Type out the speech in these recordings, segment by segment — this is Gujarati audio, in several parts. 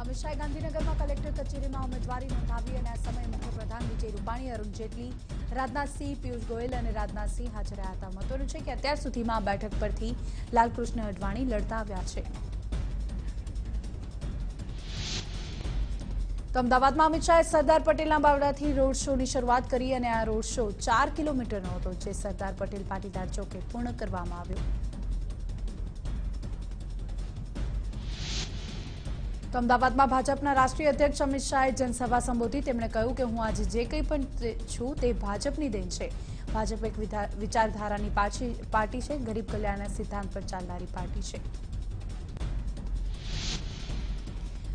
અમિત શાહે ગાંધીનગરમાં કલેક્ટર કચેરીમાં ઉમેદવારી નોંધાવી અને આ સમયે મુખ્યપ્રધાન વિજય રૂપાણી, અરુણ જેટલી, રાજનાથસિંહ, પિયુષ ગોયલ અને રાજનાથસિંહ હાજર રહ્યા હતા. મહત્વનું છે કે અત્યાર સુધીમાં આ બેઠક પરથી લાલકૃષ્ણ અડવાણી લડતા આવ્યા છે. તો અમદાવાદમાં અમિત શાહે સરદાર પટેલના બાવડાથી રોડ શોની શરૂઆત કરી અને આ રોડ શો 4 કિલોમીટરનો હતો, જે સરદાર પટેલ પાટીદાર ચોકે પૂર્ણ કરવામાં આવ્યો. તો અમદાવાદમાં ભાજપના રાષ્ટ્રીય અધ્યક્ષ અમિત શાહે જનસભા સંબોધી. તેમણે કહ્યું કે હું આજે જે કંઈ પણ છું તે ભાજપની દેન છે. ભાજપ એક વિચારધારાની પાર્ટી છે, ગરીબ કલ્યાણના સિદ્ધાંત પર ચાલનારી પાર્ટી છે.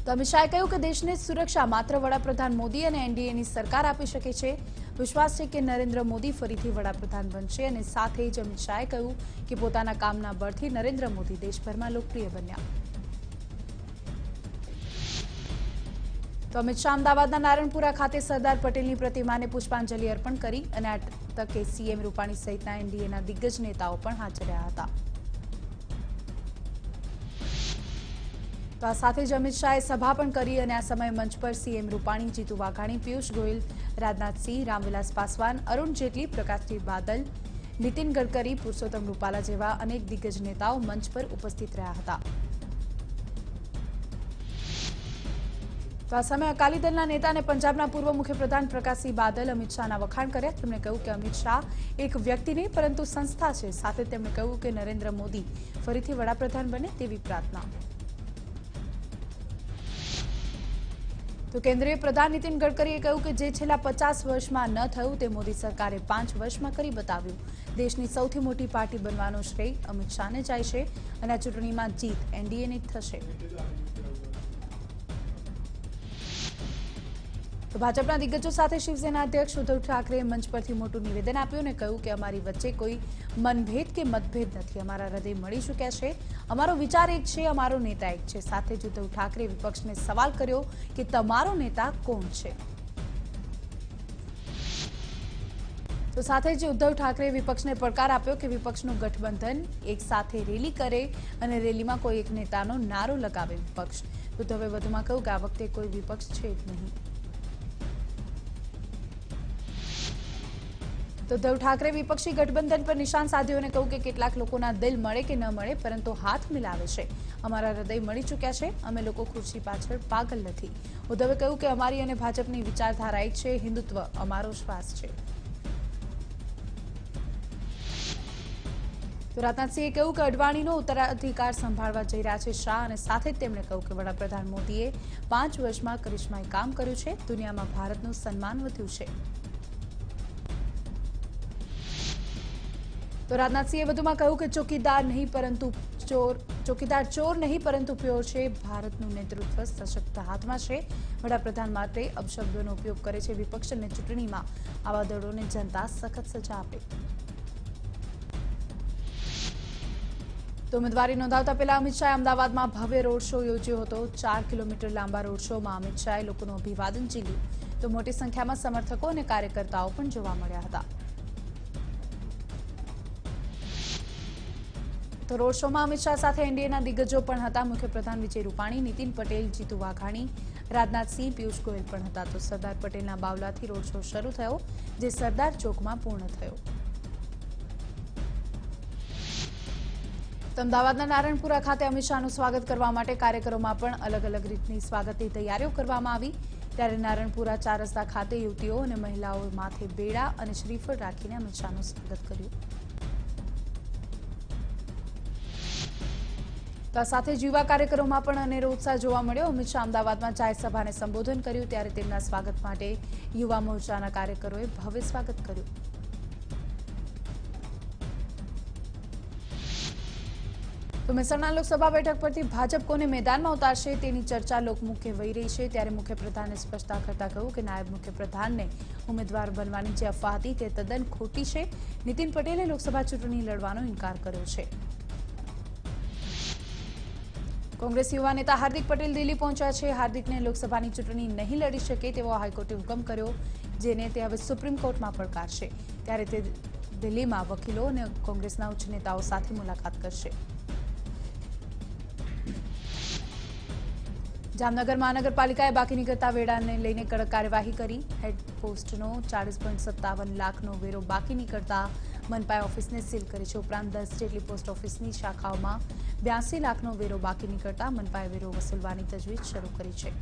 તો અમિત શાહે કહ્યું કે દેશની સુરક્ષા માત્ર વડાપ્રધાન મોદી અને એનડીએની સરકાર આપી શકે છે. વિશ્વાસ છે કે નરેન્દ્ર મોદી ફરીથી વડાપ્રધાન બનશે. અને સાથે જ અમિત શાહે કહ્યું કે પોતાના કામના બળથી નરેન્દ્ર મોદી દેશભરમાં લોકપ્રિય બન્યા. તો અમિત શાહ અમદાવાદના નારણપુરા ખાતે સરદાર પટેલની પ્રતિમાને પુષ્પાંજલિ અર્પણ કરી અને આ તકે સીએમ રૂપાણી સહિતના એનડીએના દિગ્ગજ નેતાઓ પણ હાજર રહ્યા હતા. તો આ સાથે જ અમિત શાહે સભા પણ કરી અને આ સમયે મંચ પર સીએમ રૂપાણી, જીતુ વાઘાણી, પિયુષ ગોયલ, રાજનાથસિંહ, રામવિલાસ પાસવાન, અરુણ જેટલી, પ્રકાશસિંહ બાદલ, નીતિન ગડકરી, પુરુષોત્તમ રૂપાલા જેવા અનેક દિગ્ગજ નેતાઓ મંચ પર ઉપસ્થિત રહ્યા હતા. તો આ સમયે અકાલી દળના નેતા અને પંજાબના પૂર્વ મુખ્યપ્રધાન પ્રકાશસિંહ બાદલ અમિત શાહના વખાણ કર્યા. તેમણે કહ્યું કે અમિત શાહ એક વ્યક્તિ નહીં પરંતુ સંસ્થા છે. સાથે તેમણે કહ્યું કે નરેન્દ્ર મોદી ફરીથી વડાપ્રધાન બને તેવી પ્રાર્થના. તો કેન્દ્રીય પ્રધાન નીતિન ગડકરીએ કહ્યું કે જે છેલ્લા 50 વર્ષમાં ન થયું તે મોદી સરકારે 5 વર્ષમાં કરી બતાવ્યું. દેશની સૌથી મોટી પાર્ટી બનવાનો શ્રેય અમિત શાહને જાય છે અને આ ચૂંટણીમાં જીત એનડીએની થશે. તો ભાજપના દિગ્ગજો સાથે શિવસેના અધ્યક્ષ ઉદ્ધવ ઠાકરેએ મંચ પરથી મોટું નિવેદન આપ્યું અને કહ્યું કે અમારી વચ્ચે કોઈ મનભેદ કે મતભેદ નથી. અમારા હૃદય મળી ચૂક્યા છે. અમારો વિચાર એક છે, અમારો નેતા એક છે. સાથે જ ઉદ્ધવ ઠાકરે વિપક્ષને સવાલ કર્યો કે તમારો નેતા કોણ છે. તો સાથે જ ઉદ્ધવ ઠાકરેએ વિપક્ષને પડકાર આપ્યો કે વિપક્ષનું ગઠબંધન એક સાથે રેલી કરે અને રેલીમાં કોઈ એક નેતાનો નારો લગાવે વિપક્ષ. ઉદ્ધવે વધુમાં કહ્યું કે આ વખતે કોઈ વિપક્ષ છે જ નહીં. તો ઉદ્ધવ ઠાકરે વિપક્ષી ગઠબંધન પર નિશાન સાધ્યું અને કહ્યું કે કેટલાક લોકોના દિલ મળે કે ન મળે પરંતુ હાથ મિલાવે છે. અમારા હૃદય મળી ચૂક્યા છે. અમે લોકો ખુરશી પાછળ પાગલ નથી. ઉદ્ધવે કહ્યું કે અમારી અને ભાજપની વિચારધારા એક છે. હિન્દુત્વ અમારો શ્વાસ છે. તો રાજનાથસિંહે કહ્યું કે અડવાણીનો ઉત્તરાધિકાર સંભાળવા જઈ રહ્યા છે શાહ. અને સાથે જ તેમણે કહ્યું કે વડાપ્રધાન મોદીએ 5 વર્ષમાં કરિશ્માઈ કામ કર્યું છે. દુનિયામાં ભારતનું સન્માન વધ્યું છે. તો રાજનાથસિંહે વધુમાં કહ્યું કે ચોકીદાર ચોર નહીં પરંતુ પ્યોર છે. ભારતનું નેતૃત્વ સશક્ત હાથમાં છે. વડાપ્રધાન માટે અપશબ્દોનો ઉપયોગ કરે છે વિપક્ષ અને ચૂંટણીમાં આવા દળોને જનતા સખત સજા આપે. તો ઉમેદવારી નોંધાવતા પહેલા અમિત શાહે અમદાવાદમાં ભવ્ય રોડ શો યોજ્યો હતો. 4 કિલોમીટર લાંબા રોડ શોમાં અમિત શાહે લોકોનું અભિવાદન ઝીલ્યું. તો મોટી સંખ્યામાં સમર્થકો અને કાર્યકર્તાઓ પણ જોવા મળ્યા હતા. તો રોડ શોમાં અમિત શાહ સાથે એનડીએના દિગ્ગજો પણ હતા. મુખ્યપ્રધાન વિજય રૂપાણી, નીતિન પટેલ, જીતુ વાઘાણી, રાજનાથસિંહ, પિયુષ ગોયલ પણ હતા. તો સરદાર પટેલના બાવલાથી રોડ શો શરૂ થયો, જે સરદાર ચોકમાં પૂર્ણ થયો. તો અમદાવાદના નારણપુરા ખાતે અમિત શાહનું સ્વાગત કરવા માટે કાર્યકરોમાં પણ અલગ અલગ રીતની સ્વાગતની તૈયારીઓ કરવામાં આવી. ત્યારે નારણપુરા 4 રસ્તા ખાતે યુવતીઓ અને મહિલાઓ માથે બેડા અને શ્રીફળ રાખીને અમિત શાહનું સ્વાગત કર્યું. તો આ સાથે જ યુવા કાર્યકરોમાં પણ અનેરો ઉત્સાહ જોવા મળ્યો. અમિત શાહ અમદાવાદમાં જાહેર સભાને સંબોધન કર્યું ત્યારે તેમના સ્વાગત માટે યુવા મોરચાના કાર્યકરોએ ભવ્ય સ્વાગત કર્યું. તો મહેસાણા લોકસભા બેઠક પરથી ભાજપ કોને મેદાનમાં ઉતારશે તેની ચર્ચા લોકમુખે વહી રહી છે. ત્યારે મુખ્યપ્રધાને સ્પષ્ટતા કરતા કહ્યું કે નાયબ મુખ્યપ્રધાનને ઉમેદવાર બનવાની જે અફવા હતી તે તદ્દન ખોટી છે. નીતિન પટેલે લોકસભા ચૂંટણી લડવાનો ઇનકાર કર્યો છે. કોંગ્રેસ યુવા નેતા હાર્દિક પટેલ દિલ્હી પહોંચ્યા છે. હાર્દિકને લોકસભાની ચૂંટણી નહીં લડી શકે તેવો હાઈકોર્ટે હુકમ કર્યો, જેને તે હવે સુપ્રીમ કોર્ટમાં પડકારશે. ત્યારે તે દિલ્હીમાં વકીલો અને કોંગ્રેસના ઉચ્ચ નેતાઓ સાથે મુલાકાત કરશે. જામનગર મહાનગરપાલિકાએ બાકી નીકળતા વેરાને લઈને કડક કાર્યવાહી કરી. હેડ પોસ્ટનો 40.57 લાખનો વેરો બાકી નીકળતા મનપાએ ઓફિસને સીલ કરી છે. ઉપરાંત 10 જેટલી પોસ્ટ ઓફિસની શાખાઓમાં 82 લાખનો વેરો બાકી નીકળતા મનપાએ વેરો વસૂલવાની તજવીજ શરૂ કરી છે.